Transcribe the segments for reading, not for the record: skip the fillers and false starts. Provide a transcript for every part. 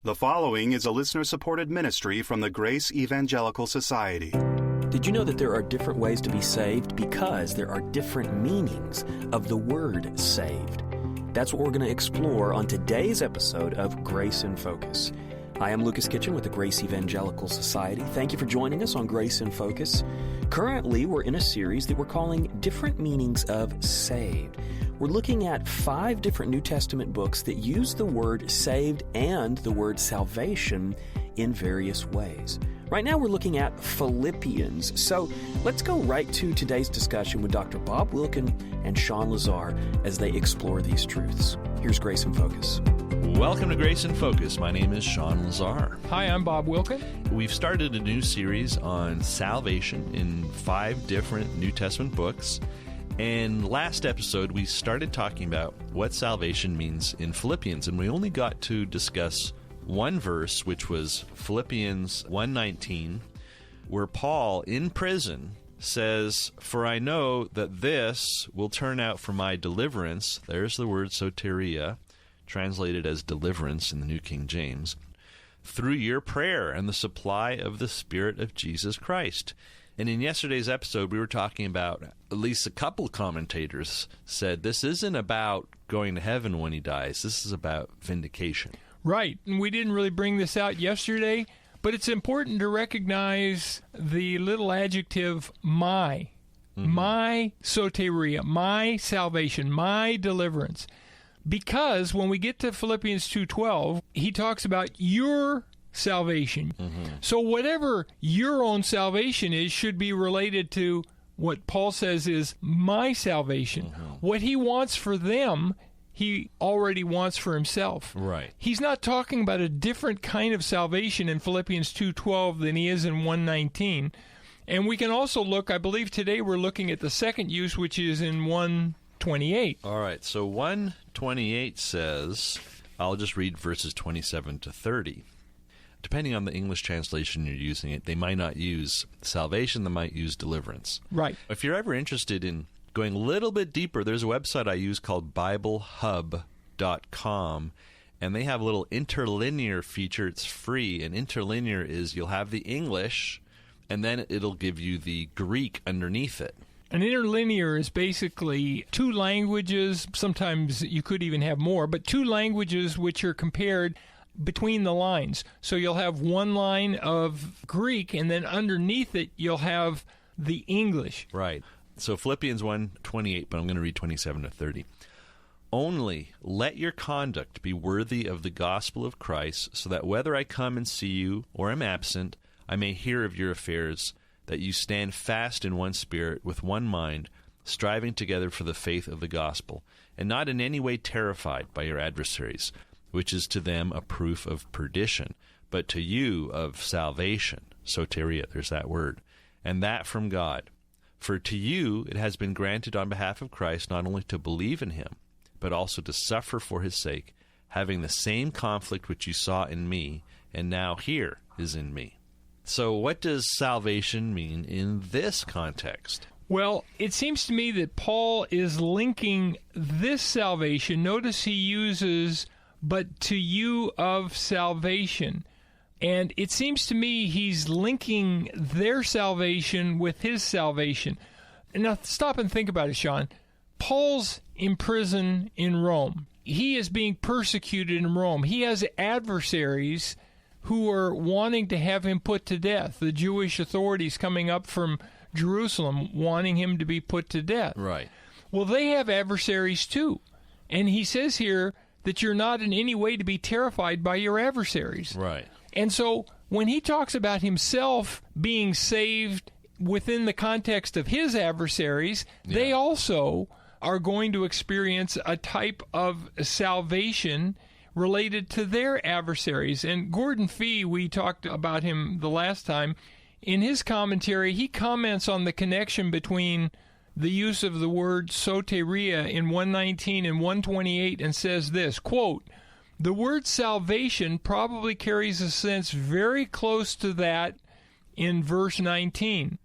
The following is a listener-supported ministry from the Grace Evangelical Society. Did you know that there are different ways to be saved because there are different meanings of the word saved? That's what we're going to explore on today's episode of Grace in Focus. I am Lucas Kitchen with the Grace Evangelical Society. Thank you for joining us on Grace in Focus. Currently, we're in a series that we're calling Different Meanings of Saved. We're looking at 5 different New Testament books that use the word saved and the word salvation in various ways. Right now, we're looking at Philippians. So let's go right to today's discussion with Dr. Bob Wilkin and Shawn as they explore these truths. Here's Grace in Focus. Welcome to Grace in Focus. My name is Shawn. Hi, I'm Bob Wilkin. We've started a new series on salvation in 5 different New Testament books. And last episode, we started talking about what salvation means in Philippians, and we only got to discuss one verse, which was Philippians 1:19, where Paul, in prison, says, "For I know that this will turn out for my deliverance." There's the word soteria, translated as deliverance in the New King James, "through your prayer and the supply of the Spirit of Jesus Christ." And in yesterday's episode, we were talking about, at least a couple of commentators said, this isn't about going to heaven when he dies. This is about vindication. Right. And we didn't really bring this out yesterday, but it's important to recognize the little adjective my. My soteria, my salvation, my deliverance. Because when we get to Philippians 2:12, he talks about your salvation. So whatever your own salvation is should be related to what Paul says is my salvation. What he wants for them, he already wants for himself. Right. He's not talking about a different kind of salvation in Philippians 2:12 than he is in 1:19. And we can also look, I believe today we're looking at the second use, which is in 1:28. All right, so 1:28 says, I'll just read verses 27 to 30. Depending on the English translation you're using it, they might not use salvation, they might use deliverance. Right. If you're ever interested in going a little bit deeper, there's a website I use called BibleHub.com, and they have a little interlinear feature. It's free, and interlinear is you'll have the English, and then it'll give you the Greek underneath it. An interlinear is basically 2 languages, sometimes you could even have more, but 2 languages which are compared between the lines. So you'll have one line of Greek, and then underneath it you'll have the English. Right. So Philippians 1:28, but I'm going to read 27 to 30. "Only let your conduct be worthy of the gospel of Christ, so that whether I come and see you or am absent, I may hear of your affairs, that you stand fast in one spirit, with one mind, striving together for the faith of the gospel, and not in any way terrified by your adversaries, which is to them a proof of perdition, but to you of salvation." Soteria, there's that word. "And that from God. For to you it has been granted on behalf of Christ not only to believe in him, but also to suffer for his sake, having the same conflict which you saw in me, and now here is in me." So what does salvation mean in this context? Well, it seems to me that Paul is linking this salvation. Notice he uses, "but to you of salvation." And it seems to me he's linking their salvation with his salvation. Now, stop and think about it, Shawn. Paul's in prison in Rome. He is being persecuted in Rome. He has adversaries who are wanting to have him put to death. The Jewish authorities coming up from Jerusalem wanting him to be put to death. Right. Well, they have adversaries too. And he says here that you're not in any way to be terrified by your adversaries. Right. And so when he talks about himself being saved within the context of his adversaries, they also are going to experience a type of salvation related to their adversaries. And Gordon Fee, we talked about him the last time, in his commentary, he comments on the connection between the use of the word soteria in 1:19 and 1:28 and says this, quote, "The word salvation probably carries a sense very close to that in verse 19.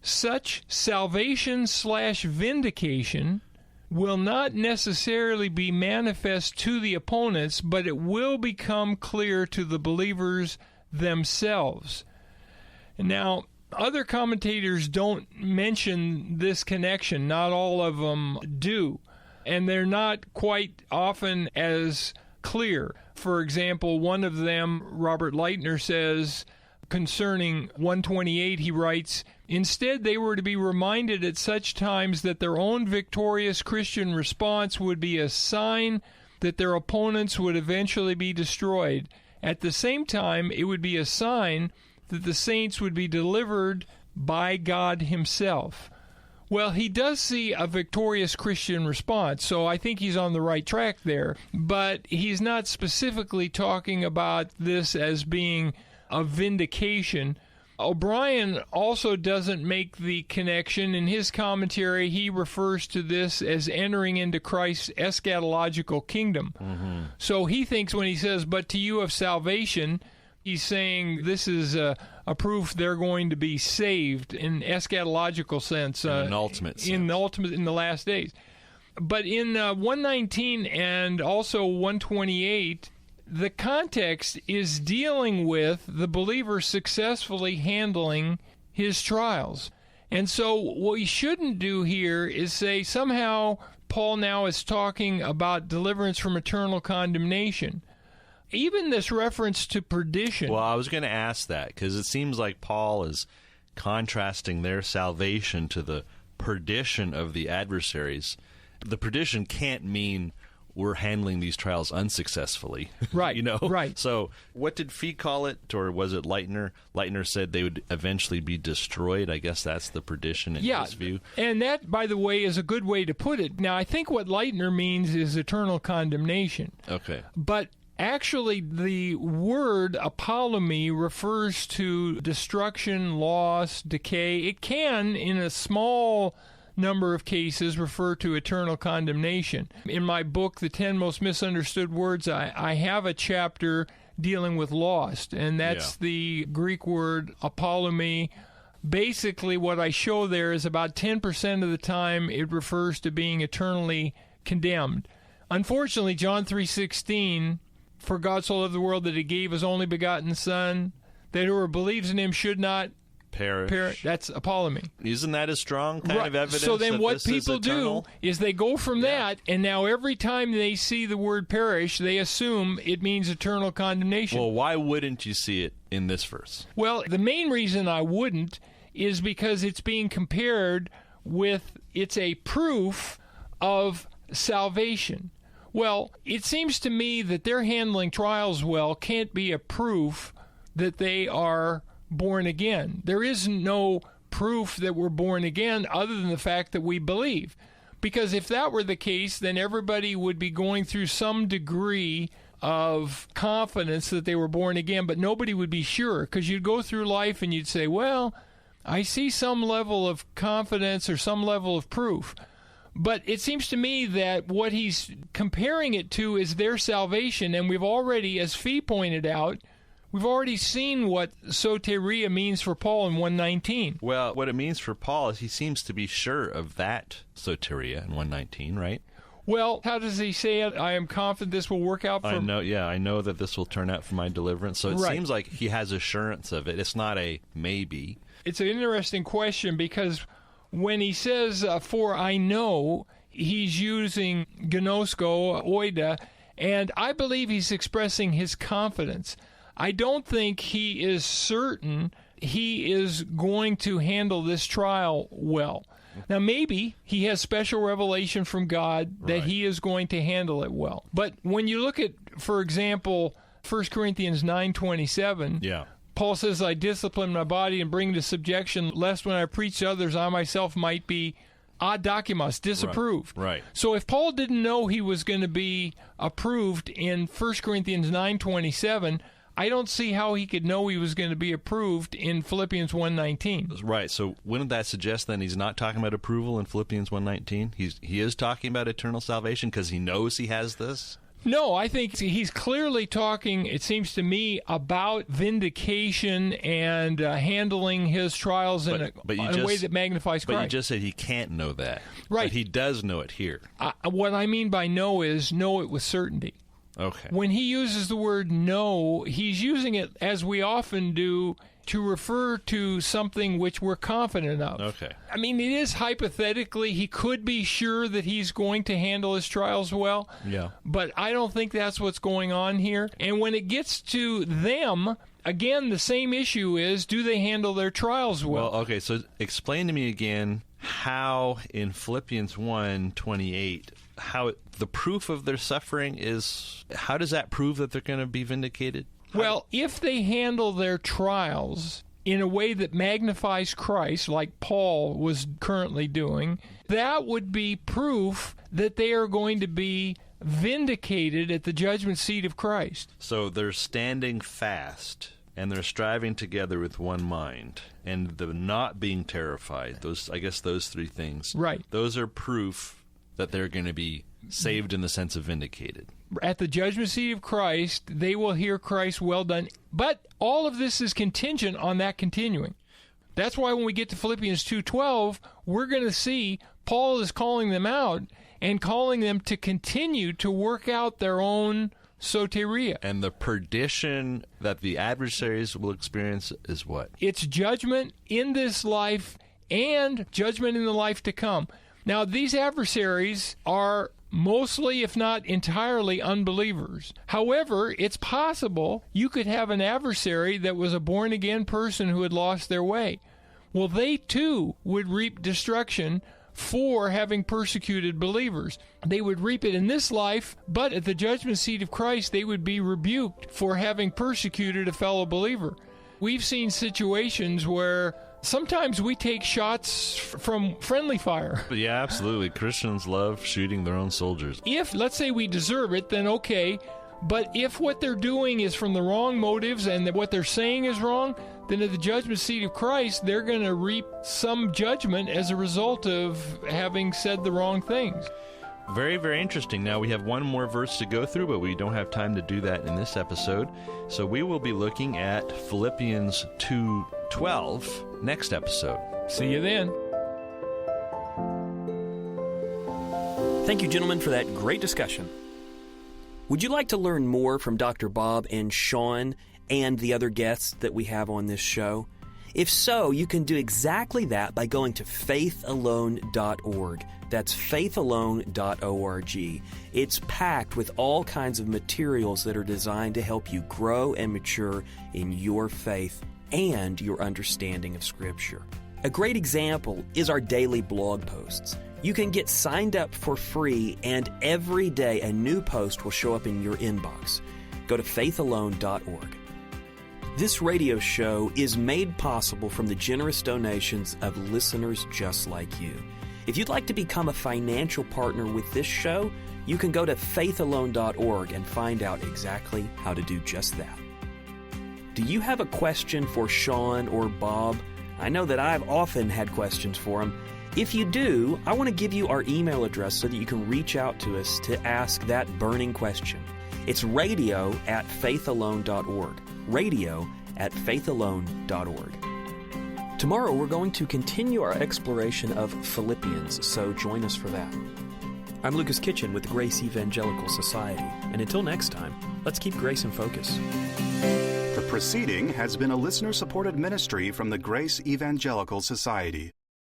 Such salvation/vindication will not necessarily be manifest to the opponents, but it will become clear to the believers themselves. Now, other commentators don't mention this connection. Not all of them do. And they're not quite often as clear. For example, one of them, Robert Lightner, says concerning 128, he writes, "Instead, they were to be reminded at such times that their own victorious Christian response would be a sign that their opponents would eventually be destroyed. At the same time, it would be a sign that the saints would be delivered by God himself." Well, he does see a victorious Christian response, so I think he's on the right track there. But he's not specifically talking about this as being a vindication. O'Brien also doesn't make the connection. In his commentary, he refers to this as entering into Christ's eschatological kingdom. So he thinks when he says, "but to you of salvation," he's saying this is a proof they're going to be saved in eschatological sense. In an ultimate sense. In the last days. But in 119 and also 128, the context is dealing with the believer successfully handling his trials. And so what we shouldn't do here is say somehow Paul now is talking about deliverance from eternal condemnation. Even this reference to perdition. Well, I was going to ask that because it seems like Paul is contrasting their salvation to the perdition of the adversaries. The perdition can't mean we're handling these trials unsuccessfully. Right. Right. So what did Fee call it, or was it Lightner? Lightner said they would eventually be destroyed. I guess that's the perdition in his view. And that, by the way, is a good way to put it. Now, I think what Lightner means is eternal condemnation. Okay. But actually, the word apollumy refers to destruction, loss, decay. It can, in a small number of cases, refer to eternal condemnation. In my book, The 10 Most Misunderstood Words, I have a chapter dealing with lost, and that's the Greek word apollumy. Basically, what I show there is about 10% of the time it refers to being eternally condemned. Unfortunately, John 3:16, "For God so loved the world that he gave his only begotten Son, that whoever believes in him should not perish." That's apollumy. Isn't that a strong kind of evidence? So then that what this people is eternal? do is they go from that, and now every time they see the word perish, they assume it means eternal condemnation. Well, why wouldn't you see it in this verse? Well, the main reason I wouldn't is because it's being compared with, it's a proof of salvation. Well, it seems to me that their handling trials well can't be a proof that they are born again. There is no proof that we're born again other than the fact that we believe. Because if that were the case, then everybody would be going through some degree of confidence that they were born again, but nobody would be sure. Because you'd go through life and you'd say, well, I see some level of confidence or some level of proof. But it seems to me that what he's comparing it to is their salvation, and we've already, as Fee pointed out, we've already seen what soteria means for Paul in 119. Well, what it means for Paul is he seems to be sure of that soteria in 119, right? Well, how does he say it? I am confident this will work out for... I know that this will turn out for my deliverance. So it Right. seems like he has assurance of it. It's not a maybe. It's an interesting question because when he says, for I know, he's using gnosko, oida, and I believe he's expressing his confidence. I don't think he is certain he is going to handle this trial well. Now, maybe he has special revelation from God that he is going to handle it well. But when you look at, for example, 1 Corinthians 9:27, Paul says, I discipline my body and bring it to subjection, lest when I preach to others, I myself might be adokimos, disapproved. Right. So if Paul didn't know he was going to be approved in 1 Corinthians 9:27, I don't see how he could know he was going to be approved in Philippians 1:19. Right. So wouldn't that suggest then he's not talking about approval in Philippians 1:19? He is talking about eternal salvation because he knows he has this? No, I think he's clearly talking, it seems to me, about vindication and handling his trials in a way that magnifies Christ. But you just said he can't know that. Right. But he does know it here. What I mean by know is know it with certainty. Okay. When he uses the word know, he's using it, as we often do, to refer to something which we're confident of. Okay. I mean, it is hypothetically, he could be sure that he's going to handle his trials well. Yeah. But I don't think that's what's going on here. And when it gets to them, again, the same issue is, do they handle their trials well? Well, okay, so explain to me again how in Philippians 1:28, how the proof of their suffering is, how does that prove that they're going to be vindicated? Well, if they handle their trials in a way that magnifies Christ, like Paul was currently doing, that would be proof that they are going to be vindicated at the judgment seat of Christ. So they're standing fast, and they're striving together with one mind, and the not being terrified, those three things. Right. Those are proof that they're going to be saved in the sense of vindicated. At the judgment seat of Christ, they will hear Christ, well done. But all of this is contingent on that continuing. That's why when we get to Philippians 2:12, we're going to see Paul is calling them out and calling them to continue to work out their own soteria. And the perdition that the adversaries will experience is what? It's judgment in this life and judgment in the life to come. Now, these adversaries are mostly, if not entirely, unbelievers. However, it's possible you could have an adversary that was a born-again person who had lost their way. Well, they too would reap destruction for having persecuted believers. They would reap it in this life, but at the judgment seat of Christ, they would be rebuked for having persecuted a fellow believer. We've seen situations where sometimes we take shots from friendly fire. Yeah, absolutely. Christians love shooting their own soldiers. If, let's say, we deserve it, then okay. But if what they're doing is from the wrong motives and that what they're saying is wrong, then at the judgment seat of Christ, they're going to reap some judgment as a result of having said the wrong things. Very, very interesting. Now, we have one more verse to go through, but we don't have time to do that in this episode. So we will be looking at Philippians 2:12 next episode. See you then. Thank you, gentlemen, for that great discussion. Would you like to learn more from Dr. Bob and Shawn and the other guests that we have on this show? If so, you can do exactly that by going to faithalone.org. That's faithalone.org. It's packed with all kinds of materials that are designed to help you grow and mature in your faith and your understanding of Scripture. A great example is our daily blog posts. You can get signed up for free, and every day a new post will show up in your inbox. Go to faithalone.org. This radio show is made possible from the generous donations of listeners just like you. If you'd like to become a financial partner with this show, you can go to faithalone.org and find out exactly how to do just that. Do you have a question for Shawn or Bob? I know that I've often had questions for them. If you do, I want to give you our email address so that you can reach out to us to ask that burning question. It's radio@faithalone.org. radio@faithalone.org. Tomorrow we're going to continue our exploration of Philippians, so join us for that. I'm Lucas Kitchen with the Grace Evangelical Society, and until next time, let's keep grace in focus. The proceeding has been a listener-supported ministry from the Grace Evangelical Society.